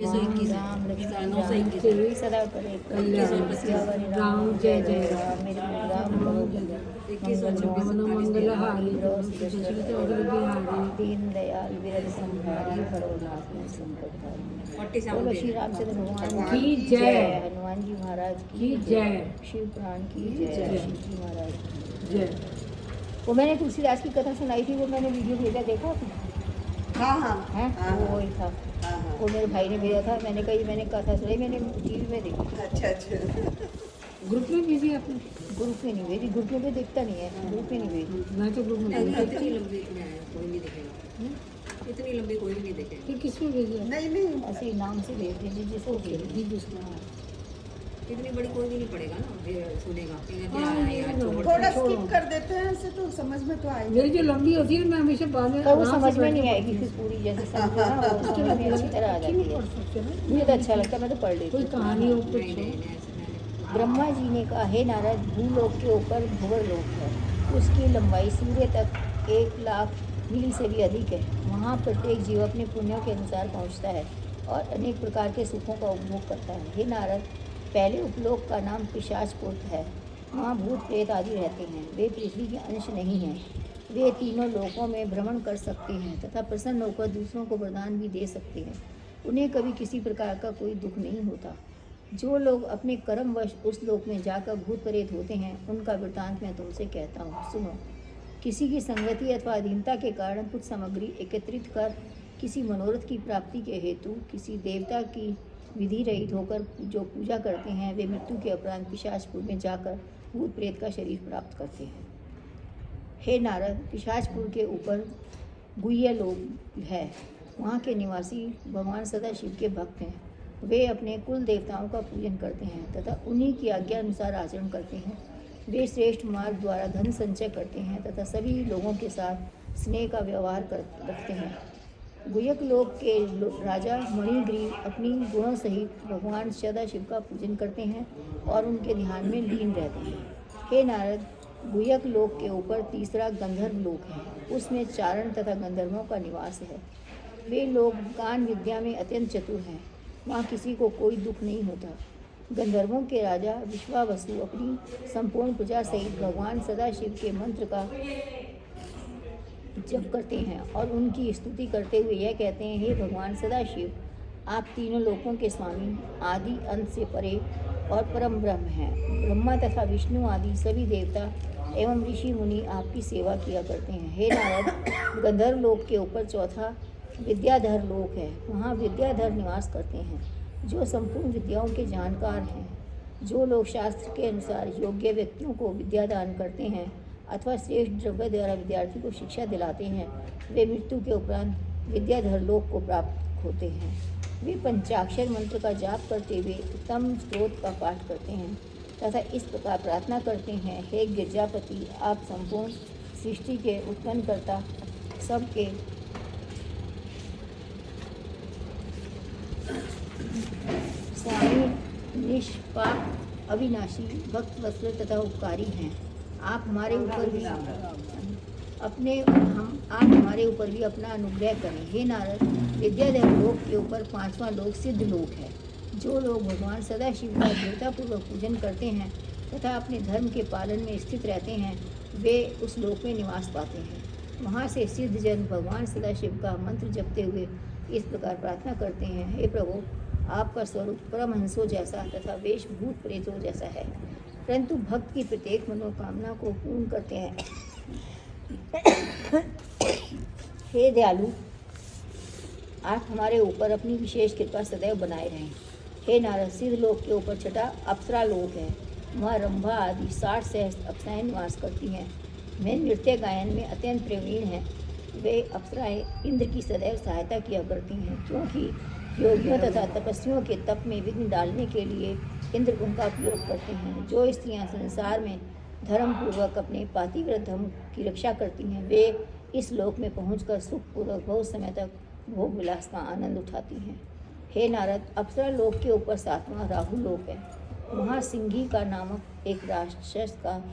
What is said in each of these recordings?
राम लक्ष्मण सदा करे राम जय जय राम मेरे राम मंगलहारी दीन दयाल विरल संहारी भरोनाथ में संकट हारी। बोलो श्री रामचंद्र भगवान की जय, हनुमान जी महाराज की जय, शिव पुराण की जय, शिव जी महाराज की जय। वो मैंने तुलसीदास की कथा सुनाई थी, वो मैंने वीडियो भेजा, देखा वो वही था। वो मेरे भाई ने भेजा था, मैंने कथा सुनाई, मैंने टीवी में देखी। अच्छा ग्रुप में भेजी आपने? ग्रुप में नहीं भेजी, ग्रुप में देखता नहीं है, ग्रुप में नहीं भेजी। मैं तो ग्रुप में इतनी लंबी कोई नहीं देखेगा, इतनी लंबी कोई भी नहीं देखेगा। फिर किसमें भेजा? नहीं ऐसे नाम से भेज दीजिए जिसको भेज। इतनी बड़ी कोई भी नहीं पड़ेगा ना, फिर सुनेगा थोड़ा स्किप कर देते हैं, ऐसे तो समझ में तो आएगी। मेरी जो लंबी होती है मैं हमेशा बाद में वो समझ में नहीं आएगी, फिर पूरी जैसे समझो ना उसके बाद अच्छी तरह आ जाती है। मुझे तो अच्छा लगता है, मैं तो पढ़ लेती हूँ। कोई कहानी हो कुछ। ब्रह्मा जी ने कहा, हे नारद, भूलोक के ऊपर भुवर लोक है, उसकी लंबाई सूर्य तक 1,00,000 मील से भी अधिक है। वहाँ प्रत्येक जीव अपने पुण्यों के अनुसार पहुँचता है और अनेक प्रकार के सुखों का उपभोग करता है। हे नारद, पहले उपलोक का नाम पिशाचपुर है। वहाँ भूत प्रेत आदि रहते हैं। वे पृथ्वी के अंश नहीं हैं। वे तीनों लोकों में भ्रमण कर सकते हैं तथा प्रसन्न होकर दूसरों को वरदान भी दे सकते हैं। उन्हें कभी किसी प्रकार का कोई दुख नहीं होता। जो लोग अपने कर्मवश उस लोक में जाकर भूत प्रेत होते हैं, उनका वृत्तांत मैं तुमसे कहता हूँ, सुनो। किसी की संगति अथवा अधीनता के कारण कुछ सामग्री एकत्रित कर किसी मनोरथ की प्राप्ति के हेतु किसी देवता की विधि रहित होकर जो पूजा करते हैं, वे मृत्यु के उपरांत पिशाचपुर में जाकर भूत प्रेत का शरीर प्राप्त करते हैं। हे नारद, पिशाचपुर के ऊपर गुह्य लोक है। वहाँ के निवासी भगवान सदाशिव के भक्त हैं। वे अपने कुल देवताओं का पूजन करते हैं तथा उन्हीं की आज्ञा अनुसार आचरण करते हैं। वे श्रेष्ठ मार्ग द्वारा धन संचय करते हैं तथा सभी लोगों के साथ स्नेह का व्यवहार रखते हैं। गुह्यक लोक के राजा मणिग्रीव अपनी गुणों सहित भगवान सदाशिव का पूजन करते हैं और उनके ध्यान में लीन रहते हैं। हे नारद, गुह्यक लोक के ऊपर तीसरा गंधर्व लोक है। उसमें चारण तथा गंधर्वों का निवास है। वे लोग गान विद्या में अत्यंत चतुर हैं। वहाँ किसी को कोई दुख नहीं होता। गंधर्वों के राजा विश्वावसु अपनी संपूर्ण प्रजा सहित भगवान सदाशिव के मंत्र का जप करते हैं और उनकी स्तुति करते हुए यह कहते हैं, हे भगवान सदाशिव, आप तीनों लोकों के स्वामी, आदि अंत से परे और परम ब्रह्म हैं। ब्रह्मा तथा विष्णु आदि सभी देवता एवं ऋषि मुनि आपकी सेवा किया करते हैं। हे नारद, गंधर्व लोक के ऊपर चौथा विद्याधर लोक है। वहाँ विद्याधर निवास करते हैं, जो संपूर्ण विद्याओं के जानकार हैं। जो लोग शास्त्र के अनुसार योग्य व्यक्तियों को विद्यादान करते हैं अथवा श्रेष्ठ द्रव्य द्वारा विद्यार्थी को शिक्षा दिलाते हैं, वे मृत्यु के उपरांत विद्याधर लोक को प्राप्त होते हैं। वे पंचाक्षर मंत्र का जाप करते हुए उत्तम स्तोत्र का पाठ करते हैं तथा इस प्रकार प्रार्थना करते हैं, हे गिरजापति, आप संपूर्ण सृष्टि के उत्पन्नकर्ता, सबके स्वामी, निष्पाप, अविनाशी, भक्त वत्सल तथा उपकारी हैं। आप हमारे ऊपर भी अपना अनुग्रह करें। हे नारद, विद्याधर लोक के ऊपर पांचवा लोक सिद्ध लोक है। जो लोग भगवान सदाशिव का दृढ़तापूर्वक पूजन करते हैं तथा अपने धर्म के पालन में स्थित रहते हैं, वे उस लोक में निवास पाते हैं। वहाँ से सिद्ध जन भगवान सदाशिव का मंत्र जपते हुए इस प्रकार प्रार्थना करते हैं, हे प्रभु, आपका स्वरूप परमहंसों जैसा तथा वेश भूत प्रेतों जैसा है, परंतु भक्त की प्रत्येक मनोकामना को पूर्ण करते हैं। हे दयालु, आप हमारे ऊपर अपनी विशेष कृपा सदैव बनाए रहें। हे नारद, सिद्ध लोक के ऊपर छठा अप्सरा लोक है। वहाँ रंभा आदि 60 सहस्त्र अप्सराएँ निवास करती हैं। वे नृत्य गायन में अत्यंत प्रवीण हैं। वे अप्सराएँ इंद्र की सदैव सहायता किया करती हैं, क्योंकि योगियों तथा तपस्वियों के तप में विघ्न डालने के लिए इंद्र उनका उपयोग करते हैं। जो स्त्रियां संसार में धर्मपूर्वक अपने पातिव्रत धर्म की रक्षा करती हैं, वे इस लोक में पहुंचकर सुखपूर्वक बहुत समय तक भोग विलास का आनंद उठाती हैं। हे नारद, अप्सरा लोक के ऊपर सातवां राहु लोक है। वहाँ सिंघी का नामक एक राक्षस का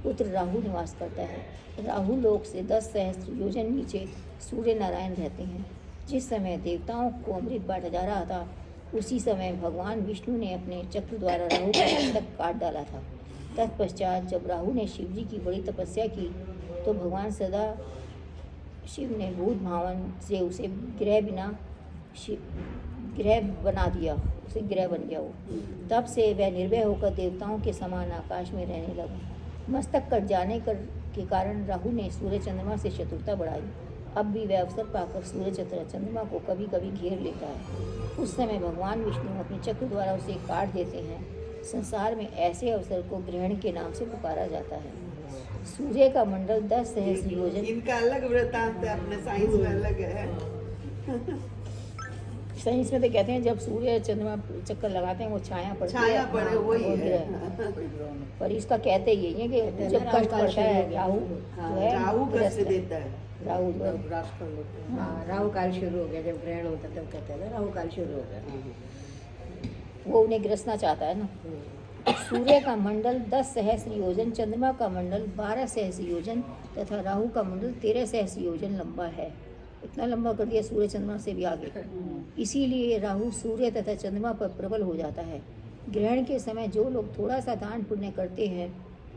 पुत्र राहु निवास करता है। राहु लोक से 10 सहस्त्र योजन नीचे सूर्य नारायण रहते हैं। जिस समय देवताओं को अमृत बांटा जा रहा था, उसी समय भगवान विष्णु ने अपने चक्र द्वारा राहु का मस्तक काट डाला था। तत्पश्चात जब राहु ने शिव जी की बड़ी तपस्या की तो भगवान सदा शिव ने भूत भावन से उसे ग्रह बना दिया, उसे ग्रह बन गया वो। तब से वह निर्भय होकर देवताओं के समान आकाश में रहने लगा। मस्तक कट जाने के कारण राहु ने सूर्य चंद्रमा से शत्रुता बढ़ाई। अब भी वह अवसर पाकर सूर्य चंद्रमा को कभी कभी घेर लेता है। उस समय भगवान विष्णु अपने चक्र द्वारा उसे काट देते हैं। संसार में ऐसे अवसर को ग्रहण के नाम से पुकारा जाता है। सूर्य का मंडल 10 सहस्त्र योजन, इनका अलग वृत्तांत है, अपने साइंस में अलग है। साइंस में तो कहते हैं जब सूर्य चंद्रमा चक्कर लगाते हैं वो छाया पड़ती है, छाया पड़े वही वो है। ग्रह। पर इसका कहते यही है कि जब कष्ट पड़ता है राहु जो है राहु ग्रस्त कष्ट है। देता है। राहु जो है, ग्रास कर लेते हैं। हाँ, राहु काल शुरू हो गया, जब ग्रहण होता है तब कहते हैं ना राहु काल शुरू हो गया। वो उन्हें ग्रसना चाहता है ना। सूर्य का मंडल 10 सहस्त्र योजन, चंद्रमा का मंडल 12 सहस्त्र योजन तथा राहु का मंडल 13 सहस्त्र योजन लंबा है। इतना लंबा कर दिया सूर्य चंद्रमा से भी आगे। इसीलिए राहु सूर्य तथा चंद्रमा पर प्रबल हो जाता है। ग्रहण के समय जो लोग थोड़ा सा दान पुण्य करते हैं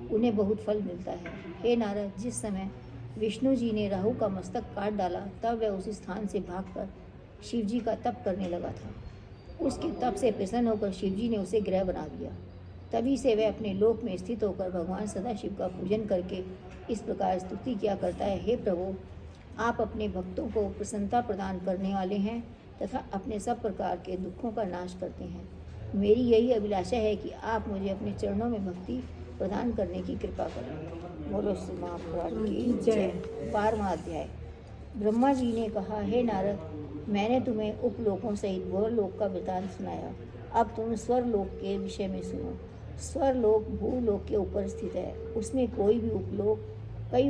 उन्हें बहुत फल मिलता है। हे नारद, जिस समय विष्णु जी ने राहु का मस्तक काट डाला तब वह उस स्थान से भागकर शिव जी का तप करने लगा था। उसके तप से प्रसन्न होकर शिव जी ने उसे ग्रह बना दिया। तभी से वह अपने लोक में स्थित होकर भगवान सदाशिव का पूजन करके इस प्रकार स्तुति किया करता है, हे प्रभु, आप अपने भक्तों को प्रसन्नता प्रदान करने वाले हैं तथा अपने सब प्रकार के दुखों का नाश करते हैं। मेरी यही अभिलाषा है कि आप मुझे अपने चरणों में भक्ति प्रदान करने की कृपा करें। बोलो श्री महापुराण की जय। 12वां अध्याय। ब्रह्मा जी ने कहा, हे नारद, मैंने तुम्हें उपलोकों सहित भूलोक का वृतांत सुनाया। अब तुम स्वरलोक के विषय में सुनो। स्वरलोक भूलोक के ऊपर स्थित है। उसमें कई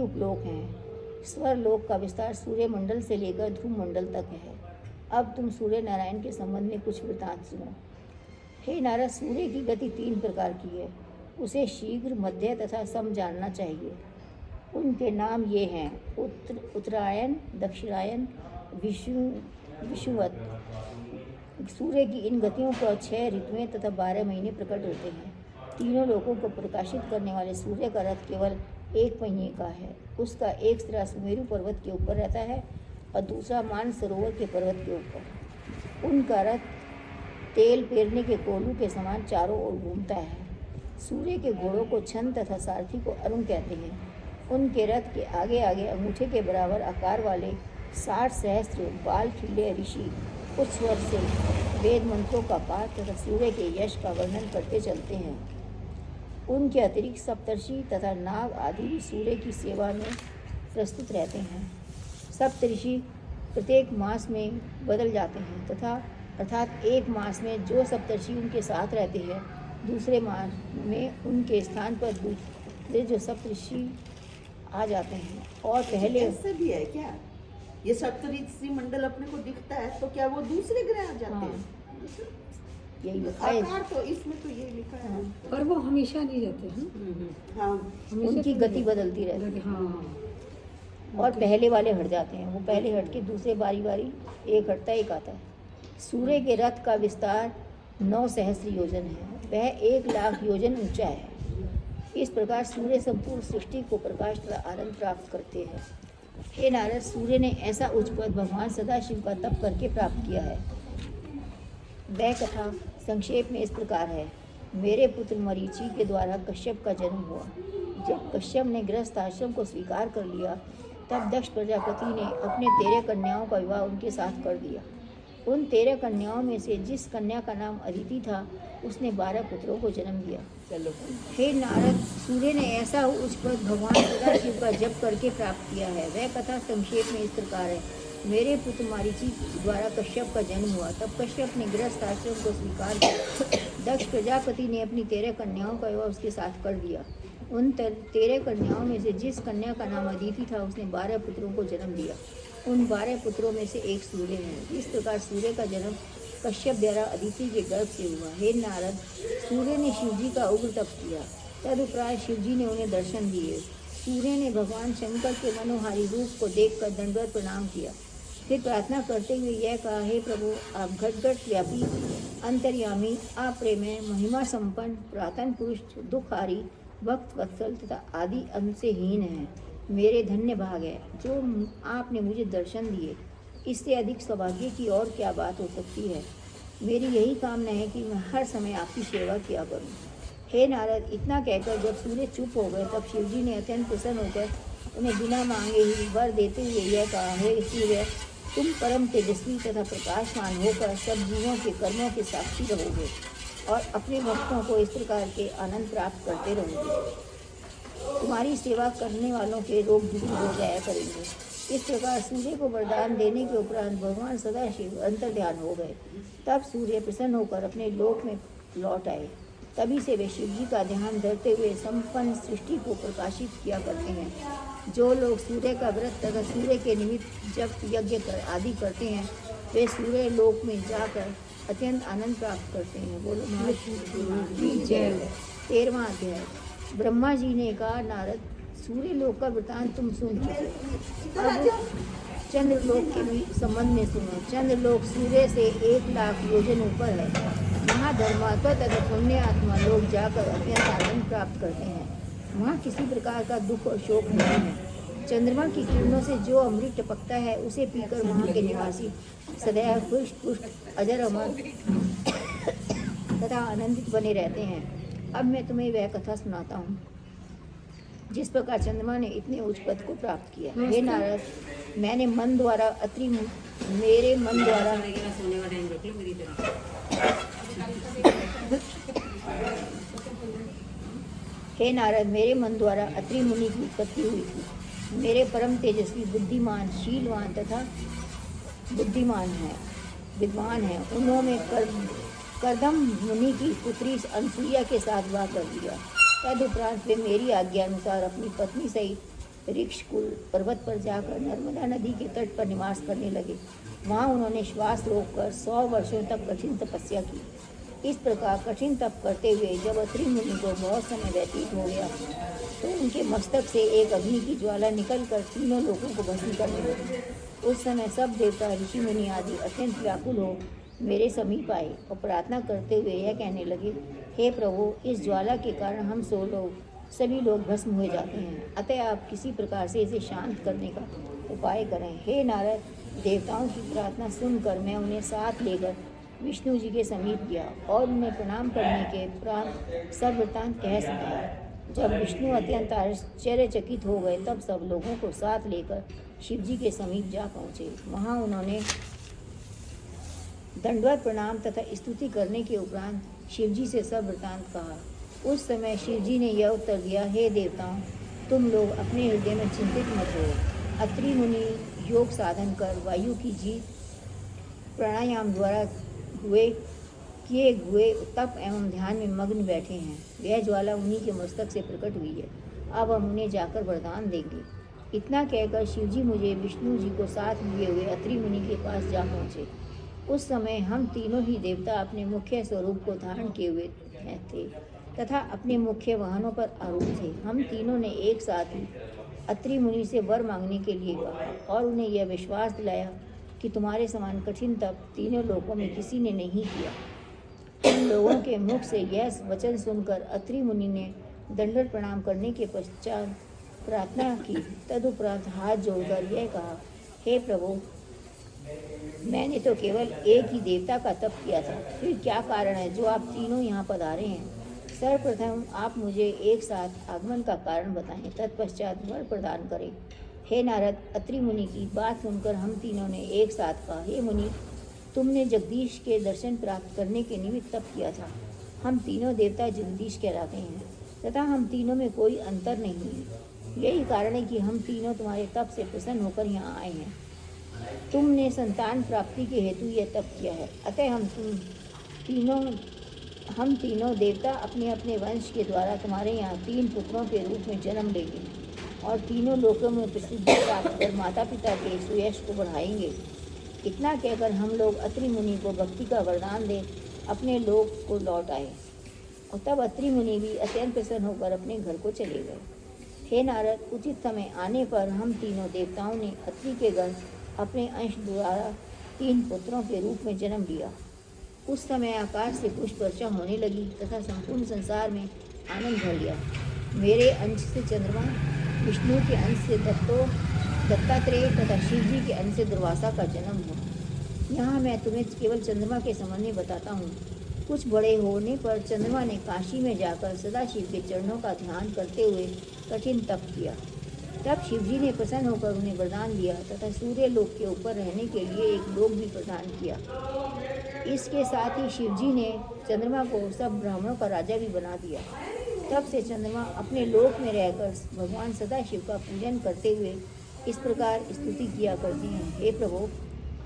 उपलोक हैं। स्वरलोक का विस्तार सूर्य मंडल से लेकर ध्रुव मंडल तक है। अब तुम सूर्य नारायण के संबंध में कुछ वृतांत सुनो। हे नारद, सूर्य की गति 3 प्रकार की है। उसे शीघ्र, मध्य तथा सम जानना चाहिए। उनके नाम ये हैं: उत्तरायण, दक्षिणायन, विषुवत। सूर्य की इन गतियों पर 6 ऋतुएं तथा 12 महीने प्रकट होते हैं। तीनों लोकों को प्रकाशित करने वाले सूर्य का रथ केवल 1 पहिए का है। उसका एक सिरा सुमेरु पर्वत के ऊपर रहता है और दूसरा मानसरोवर के पर्वत के ऊपर। उनका रथ तेल पेरने के कोलू के समान चारों ओर घूमता है। सूर्य के घोड़ों को छंद तथा सारथी को अरुण कहते हैं। उनके रथ के आगे आगे अंगूठे के बराबर आकार वाले 60 सहस्त्र बाल खिले ऋषि उच्च स्वर से वेद मंत्रों का पाठ तथा सूर्य के यश का वर्णन करते चलते हैं। उनके अतिरिक्त सप्तर्षि तथा नाग आदि भी सूर्य की सेवा में प्रस्तुत रहते हैं। सप्तर्षि प्रत्येक मास में बदल जाते हैं तथा अर्थात एक मास में जो सप्तर्षि उनके साथ रहते हैं, दूसरे मास में उनके स्थान पर दूसरे जो सप्तर्षि आ जाते हैं। और पहले ऐसा भी है क्या? ये सप्तऋषि मंडल अपने को दिखता है तो क्या वो दूसरे ग्रह आ जाते हैं? यही लिखा है। आकार तो इसमें तो ये लिखा है। पर वो हमेशा नहीं रहते हैं। हाँ, उनकी गति बदलती रहती है। हाँ, और पहले वाले हट जाते हैं। वो पहले हट के दूसरे बारी एक हटता एक आता है। सूर्य के रथ का विस्तार 9 सहस्त्र योजन है। वह 1 लाख योजन ऊंचा है। इस प्रकार सूर्य संपूर्ण सृष्टि को प्रकाश तथा आनंद प्राप्त करते हैं। हे नारद, सूर्य ने ऐसा उच्च पद भगवान सदाशिव का तप करके प्राप्त किया है। वह कथा संक्षेप में इस प्रकार है। मेरे पुत्र मरीचि के द्वारा कश्यप का जन्म हुआ। जब कश्यप ने गृहस्थ आश्रम को स्वीकार कर लिया तब दक्ष प्रजापति ने अपने 13 कन्याओं का विवाह उनके साथ कर दिया। उन 13 कन्याओं में से जिस कन्या का नाम अदिति था उसने 12 पुत्रों को जन्म दिया। चलो। हे नारद, सूर्य ने ऐसा उच्च पद भगवान सदाशिव का जप करके प्राप्त किया है। वह कथा संक्षेप में इस प्रकार है। मेरे पुत्र मारीचि द्वारा कश्यप का जन्म हुआ। तब कश्यप ने गृहस्थ आश्रम को स्वीकार किया। दक्ष प्रजापति ने अपनी 13 कन्याओं का विवाह उसके साथ कर दिया। उन 13 कन्याओं में से जिस कन्या का नाम अदिति था उसने 12 पुत्रों को जन्म दिया। उन 12 पुत्रों में से एक सूर्य है। इस प्रकार सूर्य का जन्म कश्यप द्वारा अदिति के गर्भ से हुआ। हे नारद, सूर्य ने शिव जी का उग्र तप किया। तदुपरांत शिव जी ने उन्हें दर्शन दिए। सूर्य ने भगवान शंकर के मनोहारी रूप को देखकर दंडवत प्रणाम किया। फिर प्रार्थना करते हुए यह कहा, हे प्रभु, आप घट घट व्यापी अंतर्यामी, अप्रेमय, महिमा संपन्न, पुरातन पुरुष, दुखहारी, भक्त वत्सल तथा आदि अंत से हीन है। मेरे धन्य भाग है जो आपने मुझे दर्शन दिए। इससे अधिक सौभाग्य की और क्या बात हो सकती है। मेरी यही कामना है कि मैं हर समय आपकी सेवा किया करूं। हे नारद, इतना कहकर जब सूर्य चुप हो गए तब शिवजी ने अत्यंत प्रसन्न होकर उन्हें बिना मांगे ही वर देते हुए यह कहा, हे सूर्य, तुम परम तेजस्वी तथा प्रकाशमान होकर सब जीवों के कर्मों के साक्षी रहोगे और अपने भक्तों को इस प्रकार के आनंद प्राप्त करते रहोगे। तुम्हारी सेवा करने वालों के रोग दूर हो जाया करेंगे। इस प्रकार सूर्य को वरदान देने के उपरांत भगवान सदाशिव अंतर्ध्यान हो गए। तब सूर्य प्रसन्न होकर अपने लोक में लौट आए। तभी से वे शिव जी का ध्यान धरते हुए संपन्न सृष्टि को प्रकाशित किया करते हैं। जो लोग सूर्य का व्रत तथा सूर्य के निमित्त जप यज्ञ आदि करते हैं, वे सूर्य लोक में जाकर अत्यंत आनंद प्राप्त करते हैं। बोलो महाशिव जय। 13वां अध्याय। ब्रह्मा जी ने कहा, नारद, सूर्य लोक का वृतांत तुम सुन चुके, अब चंद्रलोक के भी संबंध में सुनो। चंद्रलोक सूर्य से 1,00,000 योजन ऊपर है। वहाँ धर्मात्मा तथा पुण्य आत्मा लोग जाकर अत्यंत आनंद प्राप्त करते हैं। वहाँ किसी प्रकार का दुख और शोक नहीं है। चंद्रमा की किरणों से जो अमृत टपकता है उसे पीकर वहाँ के निवासी सदैव खुश पुष्ट अजर अमर तथा आनंदित बने रहते हैं। अब मैं तुम्हें वह कथा सुनाता हूँ जिस प्रकार चंद्रमा ने इतने उच्च पद को प्राप्त किया। हे नारद, मैंने मन द्वारा अत्रि मेरे मन द्वारा हे नारद, मेरे मन द्वारा अत्रि मुनि की उत्पत्ति हुई थी। मेरे परम तेजस्वी, बुद्धिमान, शीलवान तथा बुद्धिमान है, विद्वान है। उन्होंने कर्दम मुनि की पुत्री अनसुईया के साथ विवाह कर दिया। तदुपरांत वे मेरी आज्ञा अनुसार अपनी पत्नी सहित ऋक्षकुल पर्वत पर जाकर नर्मदा नदी के तट पर निवास करने लगे। वहाँ उन्होंने श्वास रोककर 100 वर्षों तक कठिन तपस्या की। इस प्रकार कठिन तप करते हुए जब अत्रि मुनि को बहुत समय व्यतीत हो गया तो उनके मस्तक से एक अग्नि की ज्वाला निकलकर तीनों लोगों को भस्म करने लगी। उस समय सब देवता, ऋषि मुनि आदि अत्यंत व्याकुल हो मेरे समीप आए और प्रार्थना करते हुए यह कहने लगे, हे प्रभु, इस ज्वाला के कारण हम सभी लोग भस्म हो जाते हैं। अतः आप किसी प्रकार से इसे शांत करने का उपाय करें। हे नारद, देवताओं की प्रार्थना सुनकर मैं उन्हें साथ लेकर विष्णु जी के समीप गया और उन्हें प्रणाम करने के उपरांत सब वृत्तांत कह सुनाया। जब विष्णु अत्यंत आश्चर्यचकित हो गए तब सब लोगों को साथ लेकर शिव जी के समीप जा पहुँचे। वहाँ उन्होंने दंडवत प्रणाम तथा स्तुति करने के उपरांत शिव जी से सब वृत्तांत कहा। उस समय शिव जी ने यह उत्तर दिया, हे देवताओं, तुम लोग अपने हृदय में चिंतित मत हो। अत्रि मुनि योग साधन कर वायु की जीत प्राणायाम द्वारा किए हुए तप एवं ध्यान में मग्न बैठे हैं। वह ज्वाला उन्हीं के मस्तक से प्रकट हुई है। अब हम उन्हें जाकर वरदान देंगे। इतना कहकर शिवजी मुझे विष्णु जी को साथ लिए हुए अत्रि मुनि के पास जा पहुँचे। उस समय हम तीनों ही देवता अपने मुख्य स्वरूप को धारण किए हुए थे तथा अपने मुख्य वाहनों पर आरूढ़ थे। हम तीनों ने एक साथ ही अत्रि मुनि से वर मांगने के लिए कहा और उन्हें यह विश्वास दिलाया कि तुम्हारे समान कठिन तप तीनों लोकों में किसी ने नहीं किया। उन लोगों के मुख से यह वचन सुनकर अत्रि मुनि ने दंडवत प्रणाम करने के पश्चात प्रार्थना की। तदुपरांत हाथ जोड़कर यह कहा, हे प्रभु, मैंने तो केवल एक ही देवता का तप किया था, फिर क्या कारण है जो आप तीनों यहाँ पधारे हैं। सर्वप्रथम आप मुझे एक साथ आगमन का कारण बताएं, तत्पश्चात वर प्रदान करें। हे नारद, अत्रि मुनि की बात सुनकर हम तीनों ने एक साथ कहा, हे मुनि, तुमने जगदीश के दर्शन प्राप्त करने के निमित्त तप किया था। हम तीनों देवता जगदीश कहलाते हैं तथा हम तीनों में कोई अंतर नहीं है। यही कारण है कि हम तीनों तुम्हारे तप से प्रसन्न होकर यहाँ आए हैं। तुमने संतान प्राप्ति के हेतु यह तप किया है। अतः हम तीनों देवता अपने अपने वंश के द्वारा तुम्हारे यहाँ 3 पुत्रों के रूप में जन्म लेंगे और तीनों लोकों में प्रसिद्धि प्राप्त कर माता पिता के सुयश को बढ़ाएंगे। इतना कहकर हम लोग अत्रि मुनि को भक्ति का वरदान दे अपने लोक को लौट आए और तब अत्रि मुनि भी अत्यंत प्रसन्न होकर अपने घर को चले गए। हे नारद, उचित समय आने पर हम तीनों देवताओं ने अत्रि के गण अपने अंश द्वारा 3 पुत्रों के रूप में जन्म लिया। उस समय आकाश से पुष्प वर्षा होने लगी तथा संपूर्ण संसार में आनंद भर गया। मेरे अंश से चंद्रमा, विष्णु के अंश से दत्तात्रेय तथा शिव जी के अंश से दुर्वासा का जन्म हुआ। यहाँ मैं तुम्हें केवल चंद्रमा के संबंध में बताता हूँ। कुछ बड़े होने पर चंद्रमा ने काशी में जाकर सदाशिव के चरणों का ध्यान करते हुए कठिन तप किया। तब शिवजी ने प्रसन्न होकर उन्हें वरदान दिया तथा सूर्य लोक के ऊपर रहने के लिए एक लोक भी प्रदान किया। इसके साथ ही शिवजी ने चंद्रमा को सब ब्राह्मणों का राजा भी बना दिया। तब से चंद्रमा अपने लोक में रहकर भगवान सदाशिव का पूजन करते हुए इस प्रकार स्तुति किया करते हैं। हे प्रभु,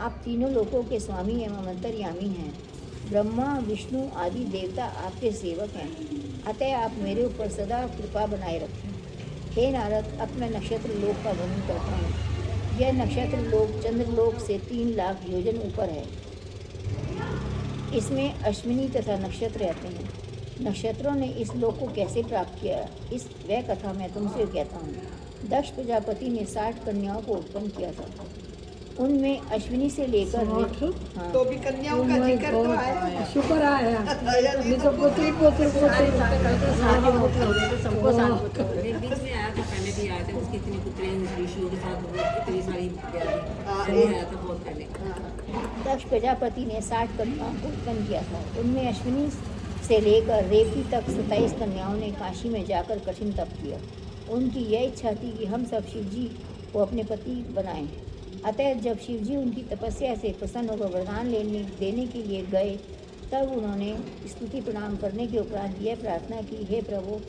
आप तीनों लोकों के स्वामी एवं अंतर्यामी हैं। ब्रह्मा, विष्णु आदि देवता आपके सेवक हैं, अतः आप मेरे ऊपर सदा कृपा बनाए रखें। हे नारद, अब मैं नक्षत्र लोक का वर्णन करता हूँ। यह नक्षत्र लोक चंद्रलोक से 3 लाख योजन ऊपर है। इसमें अश्विनी तथा नक्षत्र रहते हैं। नक्षत्रों ने इस लोक को कैसे प्राप्त किया, इस वह कथा मैं तुमसे कहता हूँ। दक्ष प्रजापति ने 60 कन्याओं को उत्पन्न किया था। उनमें अश्विनी से लेकर हाँ, तो भी कन्याओं का जिक्र तो आया। शुक्र आया। ये तो पोतरी पोतरी पोतरी सबको साथ पुत्र बीच में आया था, पहले भी आया था। उसकी इतनी पुत्रियां ऋषियों के साथ इतनी सारी आया था बहुत पहले। दक्ष प्रजापति ने 60 कन्याओं को उत्पन्न किया था। उनमें अश्विनी से लेकर रेवती तक 27 कन्याओं ने काशी में जाकर कठिन तप किया। उनकी यह इच्छा थी कि हम सब शिवजी को अपने पति बनाएं। अतः जब शिवजी उनकी तपस्या से प्रसन्न होकर वरदान देने के लिए गए, तब उन्होंने स्तुति प्रणाम करने के उपरांत यह प्रार्थना की, हे प्रभु,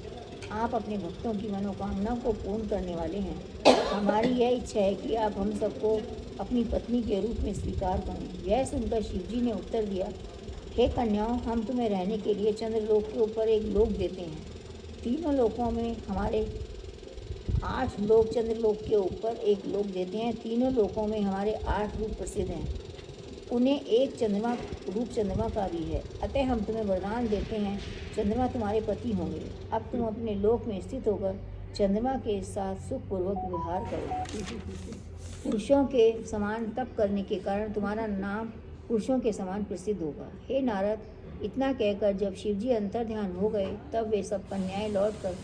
आप अपने भक्तों की मनोकामना को पूर्ण करने वाले हैं। हमारी यह इच्छा है कि आप हम सबको अपनी पत्नी के रूप में स्वीकार करें। यह सुनकर शिवजी ने उत्तर दिया, हे कन्याओं, हम तुम्हें रहने के लिए चंद्रलोक के ऊपर एक लोक देते हैं। तीनों लोकों में हमारे 8 लोक चंद्रलोक के ऊपर एक लोक देते हैं। तीनों लोकों में हमारे 8 रूप प्रसिद्ध हैं। उन्हें एक चंद्रमा का भी है। अतः हम तुम्हें वरदान देते हैं, चंद्रमा तुम्हारे पति होंगे। अब तुम अपने लोक में स्थित होकर चंद्रमा के साथ सुखपूर्वक व्यवहार करो। पुरुषों के समान तप करने के कारण तुम्हारा नाम पुरुषों के समान प्रसिद्ध होगा। हे नारद, इतना कहकर जब शिवजी अंतर्ध्यान हो गए, तब वे सब कन्याएं लौटकर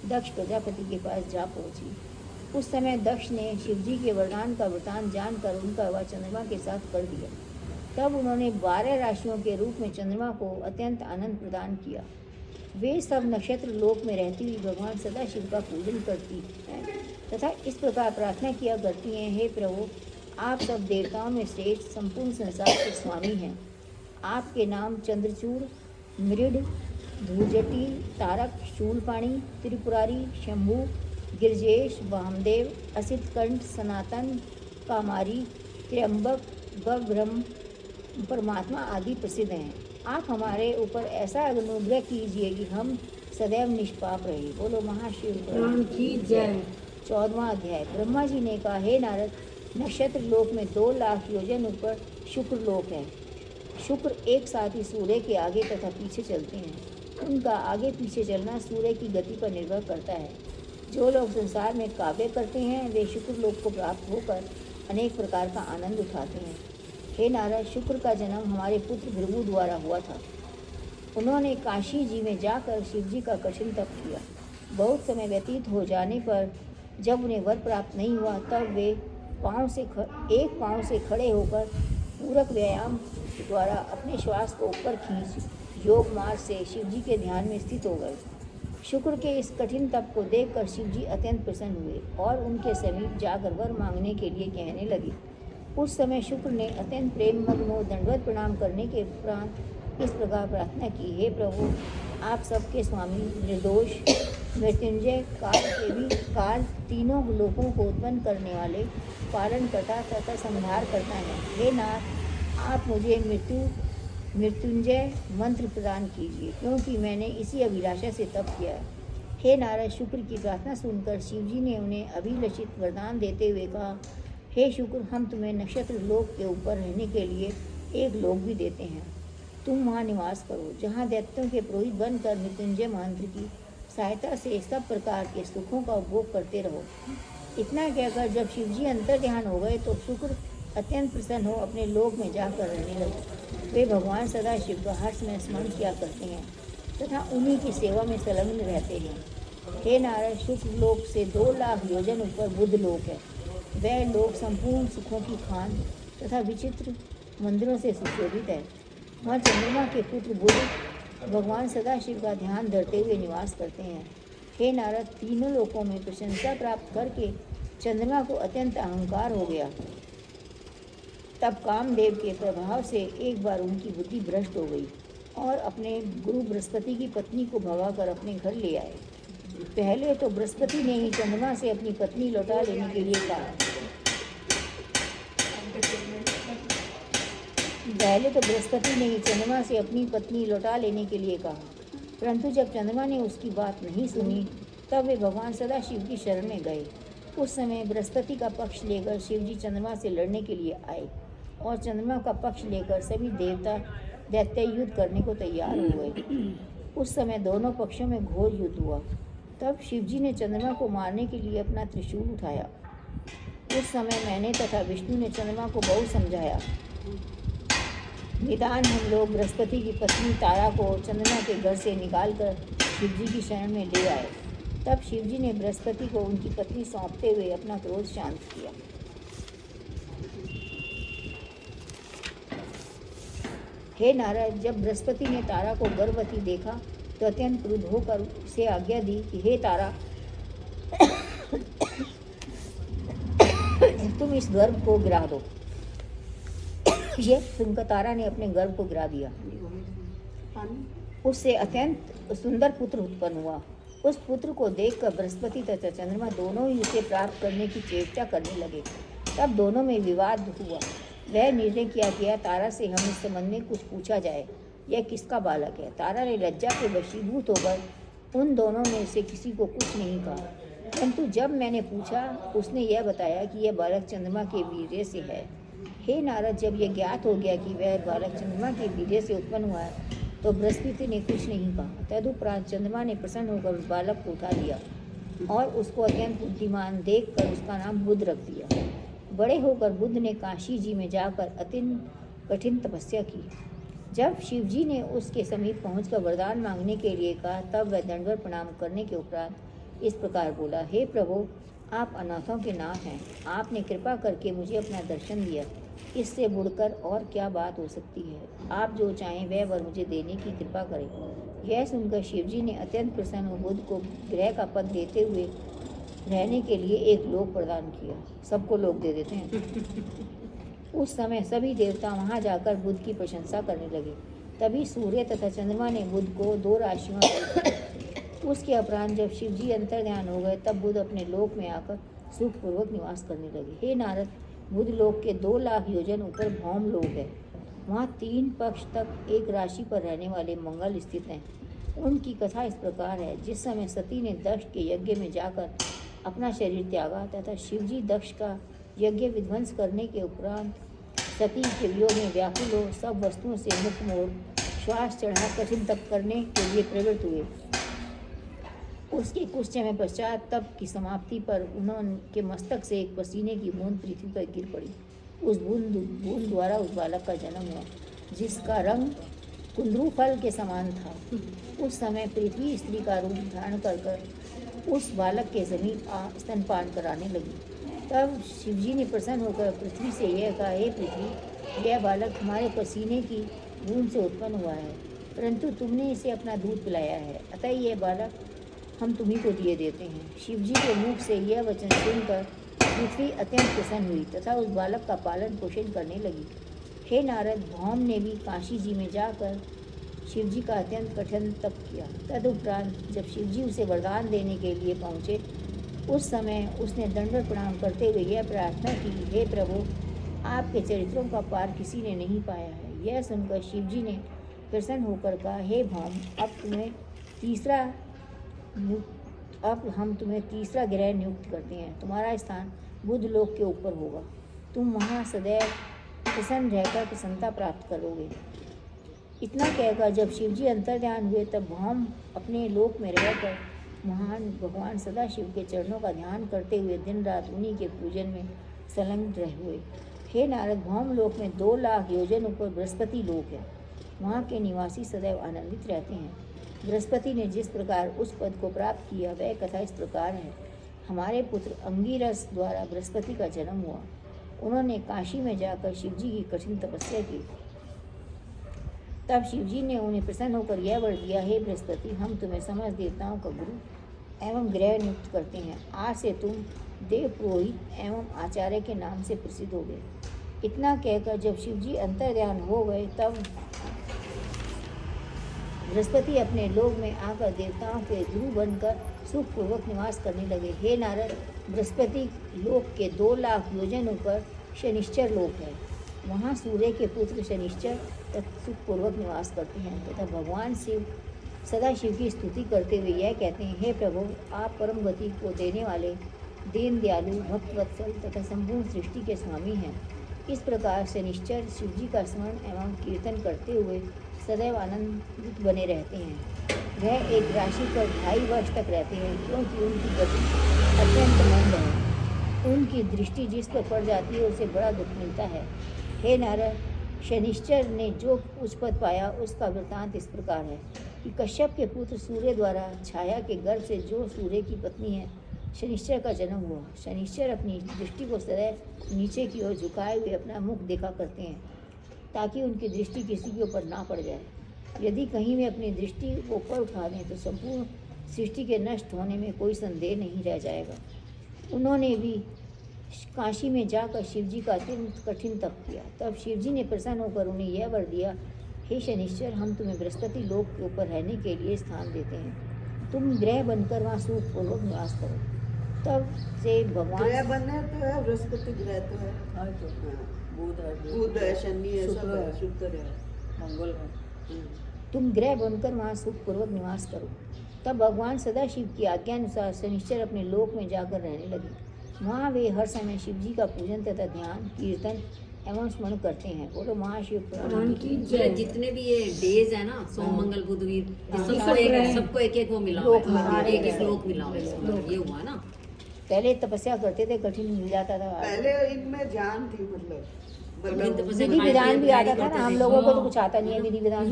दक्ष प्रजापति के पास जा पहुंची। उस समय दक्ष ने शिवजी के वरदान का वृतांत जानकर उनका विवाह चंद्रमा के साथ कर दिया। तब उन्होंने 12 राशियों के रूप में चंद्रमा को अत्यंत आनंद प्रदान किया। वे सब नक्षत्र लोक में रहती हुई भगवान सदाशिव का पूजन करती हैं तथा इस प्रकार प्रार्थना किया करती हैं, हे प्रभु, आप सब देवताओं में श्रेष्ठ, संपूर्ण संसार के स्वामी हैं। आपके नाम चंद्रचूड़, मृड, धूर्जटी, तारक, शूलपाणी, त्रिपुरारी, शंभु, गिरजेश, वामदेव, असितकंठ, सनातन, कामारी, त्र्यंबक, ब्रह्म, परमात्मा आदि प्रसिद्ध हैं। आप हमारे ऊपर ऐसा अनुग्रह कीजिए कि हम सदैव निष्पाप रहे। बोलो महाशिव प्राण की जय। 14वां अध्याय। ब्रह्मा जी ने कहा, हे नारद, नक्षत्र लोक में 2 लाख योजन ऊपर शुक्र लोक है। शुक्र एक साथ ही सूर्य के आगे तथा पीछे चलते हैं। उनका आगे पीछे चलना सूर्य की गति पर निर्भर करता है। जो लोग संसार में काव्य करते हैं, वे शुक्र लोक को प्राप्त होकर अनेक प्रकार का आनंद उठाते हैं। हे नारद, शुक्र का जन्म हमारे पुत्र भृगु द्वारा हुआ था। उन्होंने काशी जी में जाकर शिवजी का कठिन तप किया। बहुत समय व्यतीत हो जाने पर जब उन्हें वर प्राप्त नहीं हुआ, तब वे एक पाँव से खड़े होकर पूरक व्यायाम द्वारा अपने श्वास को ऊपर खींच योग मार्ग से शिवजी के ध्यान में स्थित हो गए। शुक्र के इस कठिन तप को देखकर शिवजी अत्यंत प्रसन्न हुए और उनके समीप जाकर वर मांगने के लिए कहने लगे। उस समय शुक्र ने अत्यंत प्रेम मग्न दंडवत प्रणाम करने के उपरांत इस प्रकार प्रार्थना की, हे प्रभु, आप सबके स्वामी, निर्दोष, मृत्युंजय, काल तीनों लोकों को उत्पन्न करने वाले, पालन करता तथा संहार करता है। हे नाथ, आप मुझे मृत्युंजय मंत्र प्रदान कीजिए, क्योंकि मैंने इसी अभिलाषा से तप किया है। हे नारद, शुक्र की प्रार्थना सुनकर शिवजी ने उन्हें अभिलषित वरदान देते हुए कहा, हे शुक्र, हम तुम्हें नक्षत्र लोक के ऊपर रहने के लिए एक लोक भी देते हैं। तुम वहाँ निवास करो, जहाँ दैत्यों के पुरोहित बनकर मृत्युंजय मंत्र की सहायता से सब प्रकार के सुखों का उपभोग करते रहो। इतना कहकर जब शिवजी अंतर्ध्यान हो गए, तो शुक्र अत्यंत प्रसन्न हो अपने लोक में जाकर रहने लगे। वे भगवान सदाशिव का हर्ष में स्मरण किया करते हैं तथा उन्हीं की सेवा में संलग्न रहते हैं। हे नारद, शुक्ल लोक से 2 लाख योजन ऊपर बुद्ध लोक है। वह लोक संपूर्ण सुखों की खान तथा विचित्र मंदिरों से सुशोभित है। वहाँ चंद्रमा के पुत्र बुद्ध भगवान सदाशिव का ध्यान धरते हुए निवास करते हैं। हे नारद, तीनों लोकों में प्रशंसा प्राप्त करके चंद्रमा को अत्यंत अहंकार हो गया। तब कामदेव के प्रभाव से एक बार उनकी बुद्धि भ्रष्ट हो गई और अपने गुरु बृहस्पति की पत्नी को भगाकर अपने घर ले आए। पहले तो बृहस्पति ने ही चंद्रमा से अपनी पत्नी लौटा लेने के लिए कहा। परंतु जब चंद्रमा ने उसकी बात नहीं सुनी तब वे भगवान सदाशिव की शरण में गए। उस समय बृहस्पति का पक्ष लेकर शिवजी चंद्रमा से लड़ने के लिए आए और चंद्रमा का पक्ष लेकर सभी देवता दैत्य युद्ध करने को तैयार हो गए। उस समय दोनों पक्षों में घोर युद्ध हुआ। तब शिवजी ने चंद्रमा को मारने के लिए अपना त्रिशूल उठाया। उस समय मैंने तथा विष्णु ने चंद्रमा को बहुत समझाया। निदान हम लोग बृहस्पति की पत्नी तारा को चंद्रमा के घर से निकालकर शिवजी की शरण में ले आए। तब शिवजी ने बृहस्पति को उनकी पत्नी सौंपते हुए अपना क्रोध शांत किया। हे नारद, जब बृहस्पति ने तारा को गर्भवती देखा तो अत्यंत क्रुद्ध होकर उसे आज्ञा दी कि हे तारा, तुम इस गर्भ को गिरा दो। यह सुनकर तारा ने अपने गर्भ को गिरा दिया। उससे अत्यंत सुंदर पुत्र उत्पन्न हुआ। उस पुत्र को देखकर बृहस्पति तथा चंद्रमा दोनों ही उसे प्राप्त करने की चेष्टा करने लगे। तब दोनों में विवाद हुआ। वह निर्णय किया गया तारा से हम इस संबंध में कुछ पूछा जाए, यह किसका बालक है। तारा ने लज्जा के वशीभूत होकर उन दोनों में से किसी को कुछ नहीं कहा। परंतु जब मैंने पूछा, उसने यह बताया कि यह बालक चंद्रमा के वीर्य से है। हे नारद, जब यह ज्ञात हो गया कि वह बालक चंद्रमा के वीर्य से उत्पन्न हुआ है तो बृहस्पति ने कुछ नहीं कहा। तदुपरांत चंद्रमा ने प्रसन्न होकर उस बालक को उठा लिया और उसको अत्यंत बुद्धिमान देखकर उसका नाम बुद्ध रख दिया। बड़े होकर बुद्ध ने काशी जी में जाकर अत्यंत कठिन तपस्या की। जब शिवजी ने उसके समीप पहुंचकर वरदान मांगने के लिए कहा तब वह दंडवत प्रणाम करने के उपरांत इस प्रकार बोला, हे प्रभु, आप अनाथों के नाथ हैं। आपने कृपा करके मुझे अपना दर्शन दिया। इससे बढ़कर और क्या बात हो सकती है। आप जो चाहें वह वर मुझे देने की कृपा करें। यह सुनकर शिवजी ने अत्यंत प्रसन्न हो बुद्ध को ग्रह का पद देते हुए रहने के लिए एक लोक प्रदान किया। सबको लोक दे देते हैं। उस समय सभी देवता वहां जाकर बुद्ध की प्रशंसा करने लगे। तभी सूर्य तथा चंद्रमा ने बुद्ध को 2 राशियों में उसके उपरांत जब शिवजी अंतर्ध्यान हो गए तब बुद्ध अपने लोक में आकर सुखपूर्वक निवास करने लगे। हे नारद, बुद्ध लोक के 2 लाख योजन ऊपर भौम लोक है। वहाँ 3 पक्ष तक एक राशि पर रहने वाले मंगल स्थित हैं। उनकी कथा इस प्रकार है। जिस समय सती ने दक्ष के यज्ञ में जाकर अपना शरीर त्यागा तथा शिवजी दक्ष का यज्ञ विध्वंस करने के उपरांत सती के वियोग में व्याकुल हो सब वस्तुओं से मुक्त मोड़ श्वास चढ़ा कठिन तप करने के लिए प्रवृत्त हुए। उसके कुछ समय पश्चात तप की समाप्ति पर उनके मस्तक से एक पसीने की बूंद पृथ्वी पर गिर पड़ी। उस बूंद द्वारा उस बालक का जन्म हुआ जिसका रंग कुंदरू फल के समान था। उस समय पृथ्वी स्त्री का रूप धारण कर उस बालक के समीप स्तनपान कराने लगी। तब शिवजी ने प्रसन्न होकर पृथ्वी से यह कहा, हे पृथ्वी, यह बालक हमारे पसीने की बूंद से उत्पन्न हुआ है, परंतु तुमने इसे अपना दूध पिलाया है, अतः यह बालक हम तुम्ही को दिए देते हैं। शिवजी के मुख से यह वचन सुनकर पृथ्वी अत्यंत प्रसन्न हुई तथा उस बालक का पालन पोषण करने लगी। हे नारद, भौम ने भी काशी जी में जाकर शिवजी का अत्यंत कठिन तप किया। तदुपरांत जब शिवजी उसे वरदान देने के लिए पहुँचे उस समय उसने दंडवत प्रणाम करते हुए यह प्रार्थना की, हे प्रभु, आपके चरित्रों का पार किसी ने नहीं पाया है। यह सुनकर शिवजी ने प्रसन्न होकर कहा, हे भौम, अब हम तुम्हें तीसरा ग्रह नियुक्त करते हैं। तुम्हारा स्थान बुद्ध लोक के ऊपर होगा। तुम वहाँ सदैव प्रसन्न रहकर प्रसन्नता प्राप्त करोगे। इतना कहकर जब शिवजी अंतर्ध्यान हुए तब भौम अपने लोक में रहकर महान भगवान सदाशिव के चरणों का ध्यान करते हुए दिन रात उन्हीं के पूजन में संलग्न रहे हुए। हे नारद, भौम लोक में 2 लाख योजन ऊपर बृहस्पति लोक है। वहाँ के निवासी सदैव आनंदित रहते हैं। बृहस्पति ने जिस प्रकार उस पद को प्राप्त किया वह कथा इस प्रकार है। हमारे पुत्र अंगिरस द्वारा बृहस्पति का जन्म हुआ। उन्होंने काशी में जाकर शिवजी की कठिन तपस्या की। तब शिवजी ने उन्हें प्रसन्न होकर यह वर दिया, हे बृहस्पति, हम तुम्हें समस्त देवताओं का गुरु एवं ग्रह नियुक्त करते हैं। आज से तुम देव पुरोहित एवं आचार्य के नाम से प्रसिद्ध हो गए। इतना कहकर जब शिवजी अंतर्ध्यान हो गए तब बृहस्पति अपने लोक में आकर देवताओं के गुरु बनकर सुखपूर्वक निवास करने लगे। हे नारद, बृहस्पति लोक के 2 लाख योजन ऊपर शनिश्चर लोक है। वहाँ सूर्य के पुत्र शनिश्चर सुखपूर्वक निवास करते हैं तथा भगवान शिव सदा शिव की स्तुति करते हुए यह कहते हैं, हे प्रभु, आप परम गति को देने वाले, दीन दयालु, भक्त वत्सल तथा संपूर्ण सृष्टि के स्वामी हैं। इस प्रकार शनिश्चर शिवजी का स्मरण एवं कीर्तन करते हुए सदैव आनंदित बने रहते हैं। वह एक राशि पर 2.5 वर्ष तक रहते हैं, क्योंकि उनकी गति अत्यंत मंद है। उनकी दृष्टि जिस पर पड़ जाती है उसे बड़ा दुख मिलता है। हे नारद, शनिश्चर ने जो उच्च पद पाया उसका वृत्तांत इस प्रकार है कि कश्यप के पुत्र सूर्य द्वारा छाया के गर्भ से जो सूर्य की पत्नी है शनिश्चर का जन्म हुआ। शनिश्चर अपनी दृष्टि को सदैव नीचे की ओर झुकाए हुए अपना मुख देखा करते हैं ताकि उनकी दृष्टि किसी के ऊपर ना पड़ जाए। यदि कहीं वे अपनी दृष्टि को ऊपर उठा दें तो संपूर्ण सृष्टि के नष्ट होने में कोई संदेह नहीं रह जाएगा। उन्होंने भी काशी में जाकर शिवजी का अत्यंत कठिन तप किया। तब शिवजी ने प्रसन्न होकर उन्हें यह वर दिया, हे शनिश्चर, हम तुम्हें बृहस्पति लोक के ऊपर रहने के लिए स्थान देते हैं। तुम ग्रह बनकर वहाँ सुखपूर्वक निवास करो। तब से भगवान ग्रह बनने तो है, बृहस्पति ग्रह तो है, बुध है, शनि है, सब है, शुक्र है, मंगल है। तुम ग्रह बनकर वहाँ सुखपूर्वक निवास करो। तब भगवान सदाशिव की आज्ञा अनुसार शनिश्चर अपने लोक में जाकर रहने लगे। वहाँ वे हर समय शिवजी का पूजन तथा ध्यान, कीर्तन एवं स्मरण करते हैं। बोलो महाशिव पुराण की जय। जितने भी ये डेज है ना, सोम मंगल बुध वीर, सबको एक एक वो मिला लोक हुआ है, हमारे एक श्लोक मिला हुआ है, ये हुआ ना। पहले तपस्या करते थे, कठिन मिल जाता था। पहले इनमें जान थी, मतलब विधि विधान भी आता था ना, हम लोगों को तो कुछ आता नहीं है विधि विधान।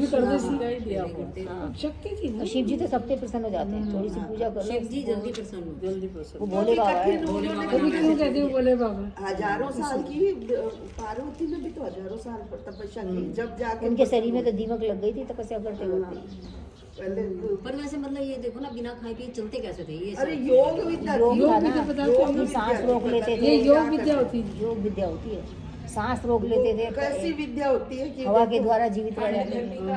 शक्ति थी ना। शिव जी तो सबसे प्रसन्न हो जाते हैं, थोड़ी सी पूजा करो। शिव जी जल्दी प्रसन्न वो भोले बाबा है। कभी क्यों कहते हैं बोले बाबा? हजारों साल की पार्वती ने भी तो हजारों साल पर तपस्या की, जब जाके उनके शरीर में तो दीमक लग गई थी तपस्या करते करते। पहले पर वैसे मतलब ये देखो ना, बिना खाए पिए चलते कैसे थे ये अरे सब? योग विद्या योग थी, था भी तो ना, पता योग अपनी सांस रोक लेते ये थे। योग विद्या होती है। योग विद्या होती है, सांस रोक लेते थे, कैसी विद्या होती है कि हवा के द्वारा जीवित रह जाते थे।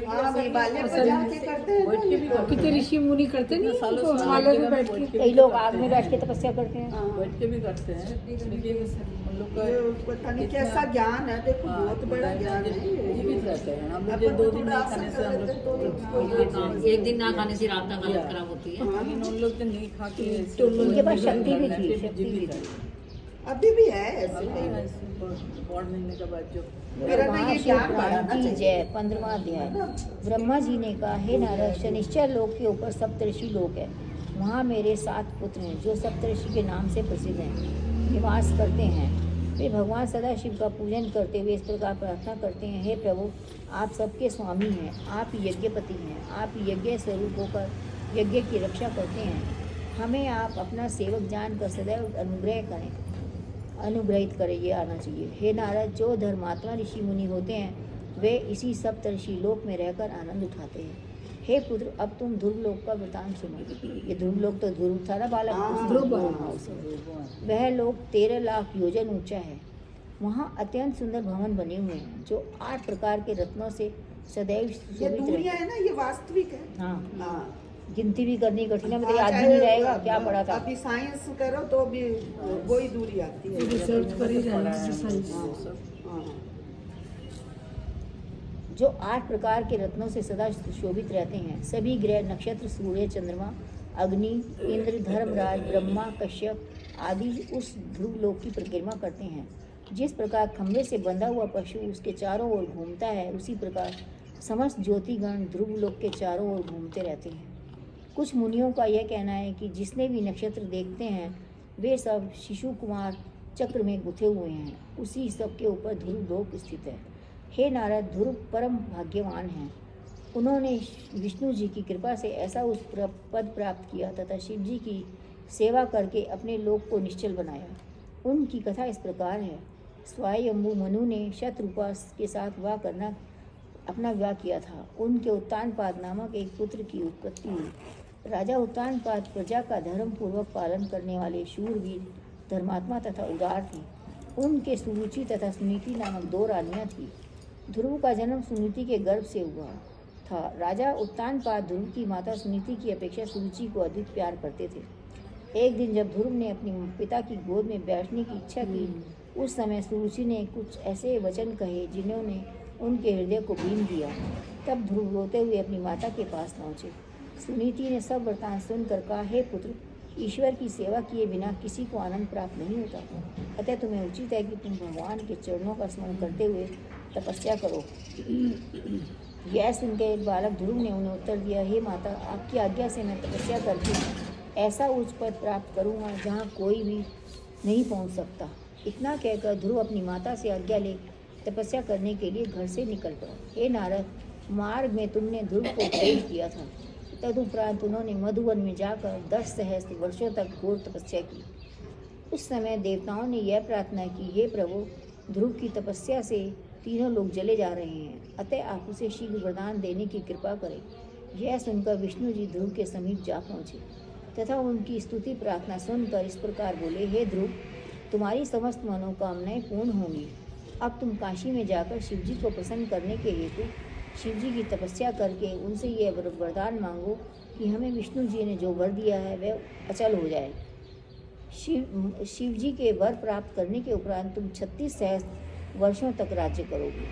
हाँ, हिमालय पर जाके करते हैं ना। कितने ऋषि मुनि करते नहीं उनको हिमालय में बैठ के। कई लोग आग में बैठ के तपस्या करते हैं। बैठ के भी करते हैं, लेकिन हम लोग का ये पता नहीं कैसा ज्ञान है, देखो बहुत बड़ा ज्ञान है ये। जीवित रहते हैं। हम लोग अपन ये 2 तो दिन थोड़ा नहीं खाने से हम आसन कर लेते लोग हैं, तो एक दिन ना खाने से रात तक हालत खराब होती है। लेकिन उन लोग तो नहीं खा के उनके पास शक्ति भी थी, शक्ति भी थी। अभी भी है ऐसे कई। बॉड मिलने के बाद जो मेरा ना ये ज्ञान बढ़ाना की चाहिए। जय। 15वां अध्याय। ब्रह्मा जी ने कहा, हे नारद, शनिश्चर लोक के ऊपर सप्तऋषि लोक है। वहाँ मेरे 7 पुत्र हैं जो सप्तऋषि के नाम से प्रसिद्ध हैं, निवास करते हैं। वे भगवान सदाशिव का पूजन करते हुए इस प्रकार प्रार्थना करते हैं, हे प्रभु, आप सबके स्वामी हैं, आप यज्ञपति हैं, आप यज्ञ स्वरूप होकर यज्ञ की रक्षा करते हैं। हमें आप अपना सेवक जानकर सदैव अनुग्रहित करें, ये आना चाहिए। हे नारद, जो धर्मात्मा ऋषि मुनि होते हैं वे इसी सप्तऋषि लोक में रहकर आनंद उठाते हैं। हे पुत्र, अब तुम ध्रुव लोक का वृतांत सुनो। ये ध्रुव लोक तो ध्रुव था ना बालक, वह लोक 13 लाख योजन ऊंचा है। वहाँ अत्यंत सुंदर भवन बने हुए हैं जो 8 प्रकार के रत्नों से सदैव ये सुशोभित रहते दूरियां हैं। है ना, ये वास्तविक है। हाँ, हाँ, गिनती भी करनी कठिन है, मतलब हाँ, याद भी नहीं चाहे रहेगा क्या पढ़ा था। अभी साइंस करो तो भी वही दूरी आती है। रिसर्च कर ही रहे हैं साइंस। हाँ। जो 8 प्रकार के रत्नों से सदा सुशोभित रहते हैं। सभी ग्रह, नक्षत्र, सूर्य, चंद्रमा, अग्नि, इंद्र, धर्मराज, ब्रह्मा, कश्यप आदि उस ध्रुव लोक की परिक्रमा करते हैं। जिस प्रकार खंभे से बंधा हुआ पशु उसके चारों ओर घूमता है, उसी प्रकार समस्त ज्योतिगण ध्रुव लोक के चारों ओर घूमते रहते हैं। कुछ मुनियों का यह कहना है कि जिसने भी नक्षत्र देखते हैं वे सब शिशु कुमार चक्र में गुथे हुए हैं, उसी सब के ऊपर ध्रुव लोक स्थित है। हे नारद, ध्रुव परम भाग्यवान हैं। उन्होंने विष्णु जी की कृपा से ऐसा उस पद प्राप्त किया तथा शिव जी की सेवा करके अपने लोक को निश्चल बनाया। उनकी कथा इस प्रकार है। स्वयंभू मनु ने शतरूपा के साथ अपना विवाह किया था। उनके उत्तानपाद नामक एक पुत्र की उत्पत्ति हुई। राजा उत्तानपाद प्रजा का धर्म पूर्वक पालन करने वाले शूरवीर, धर्मात्मा तथा उदार थे। उनके सुरुचि तथा सुनीति नामक 2 रानियां थीं। ध्रुव का जन्म सुनीति के गर्भ से हुआ था। राजा उत्तानपाद ध्रुव की माता सुनीति की अपेक्षा सुरुचि को अधिक प्यार करते थे। एक दिन जब ध्रुव ने अपने पिता की गोद में बैठने की इच्छा की, उस समय सुरुचि ने कुछ ऐसे वचन कहे जिन्होंने उनके हृदय को बीन दिया। तब ध्रुव रोते हुए अपनी माता के पास पहुँचे। सुनीति ने सब वृतांत सुनकर कहा, हे पुत्र, ईश्वर की सेवा किए बिना किसी को आनंद प्राप्त नहीं होता, अतः तुम्हें उचित है कि तुम भगवान के चरणों का स्मरण करते हुए तपस्या करो। यह सुनकर बालक ध्रुव ने उन्हें उत्तर दिया, हे माता, आपकी आज्ञा से मैं तपस्या करके ऐसा उच्च पद प्राप्त करूँगा जहाँ कोई भी नहीं पहुँच सकता। इतना कहकर ध्रुव अपनी माता से आज्ञा ले तपस्या करने के लिए घर से निकल पड़ा। हे नारद, मार्ग में तुमने ध्रुव को उपदेश दिया था। तदुपरांत उन्होंने मधुवन में जाकर 10 सहस्त्र वर्षों तक घोर तपस्या की। उस समय देवताओं ने यह प्रार्थना की, हे प्रभु, ध्रुव की तपस्या से तीनों लोग जले जा रहे हैं, अतः आप उसे शीघ्र वरदान देने की कृपा करें। यह सुनकर विष्णु जी ध्रुव के समीप जा पहुँचे तथा उनकी स्तुति प्रार्थना सुनकर इस प्रकार बोले, हे ध्रुव, तुम्हारी समस्त मनोकामनाएं पूर्ण होंगी। अब तुम काशी में जाकर शिव जी को प्रसन्न करने के हेतु शिव जी की तपस्या करके उनसे यह वरदान मांगो कि हमें विष्णु जी ने जो वर दिया है वह अचल हो जाए। शिव जी के वर प्राप्त करने के उपरांत तुम 36 सहस्त्र वर्षों तक राज्य करोगे,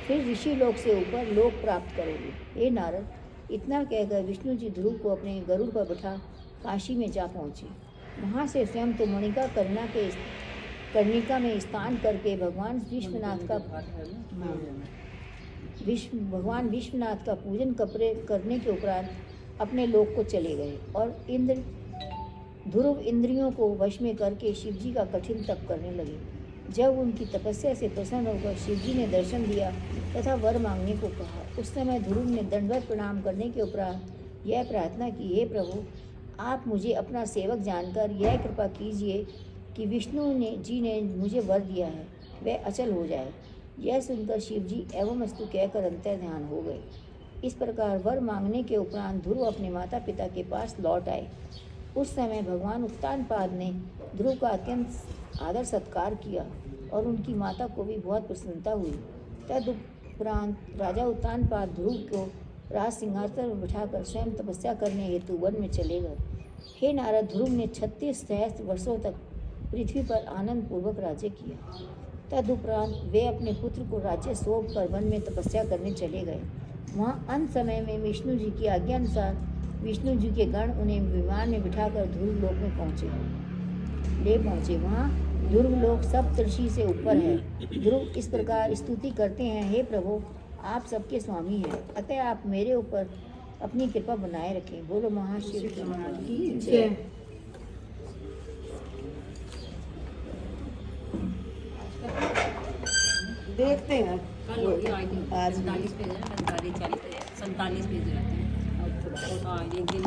फिर ऋषि लोक से ऊपर लोक प्राप्त करोगे। हे नारद, इतना कहकर विष्णु जी ध्रुव को अपने गरुड़ पर बिठा काशी में जा पहुँचे। वहाँ से स्वयं तो कर्णिका में स्नान करके भगवान विश्वनाथ का पूजन करने के उपरांत अपने लोक को चले गए और ध्रुव इंद्रियों को वश में करके शिव जी का कठिन तप करने लगे। जब उनकी तपस्या से प्रसन्न होकर शिव जी ने दर्शन दिया तथा वर मांगने को कहा, उस समय ध्रुव ने दंडवत प्रणाम करने के उपरांत यह प्रार्थना की, हे प्रभु, आप मुझे अपना सेवक जानकर यह कृपा कीजिए कि विष्णु जी ने मुझे वर दिया है वह अचल हो जाए। यह सुनकर शिव जी एवं अस्तु कहकर अंतर ध्यान हो गए। इस प्रकार वर मांगने के उपरांत ध्रुव अपने माता पिता के पास लौट आए। उस समय भगवान उत्तानपाद ने ध्रुव का अत्यंत आदर सत्कार किया और उनकी माता को भी बहुत प्रसन्नता हुई। तदुपरांत राजा उत्तानपाद ध्रुव को राज सिंहासन पर बिठाकर स्वयं तपस्या करने हेतु वन में चले गए। हे नारद, ध्रुव ने 36 सहस्त्र वर्षों तक पृथ्वी पर आनंद पूर्वक राज्य किया। तदुपरांत वे अपने पुत्र को राज्य सौंप कर वन में तपस्या करने चले गए। वहाँ अंत समय में विष्णु जी की आज्ञा अनुसार विष्णु जी के गण उन्हें विमान में बिठाकर ध्रुव लोक में पहुँचे। वहाँ ध्रुव लोक सप्तऋषि से ऊपर है। ध्रुव इस प्रकार स्तुति करते हैं, हे प्रभु, आप सबके स्वामी हैं, अतः आप मेरे ऊपर अपनी कृपा बनाए रखें। बोलो महाशिव की जय। देखते हैं कल होगी आई थिंक आज 45 पेज है, 45 40 47 पेज रहते हैं। हाँ, एक दिन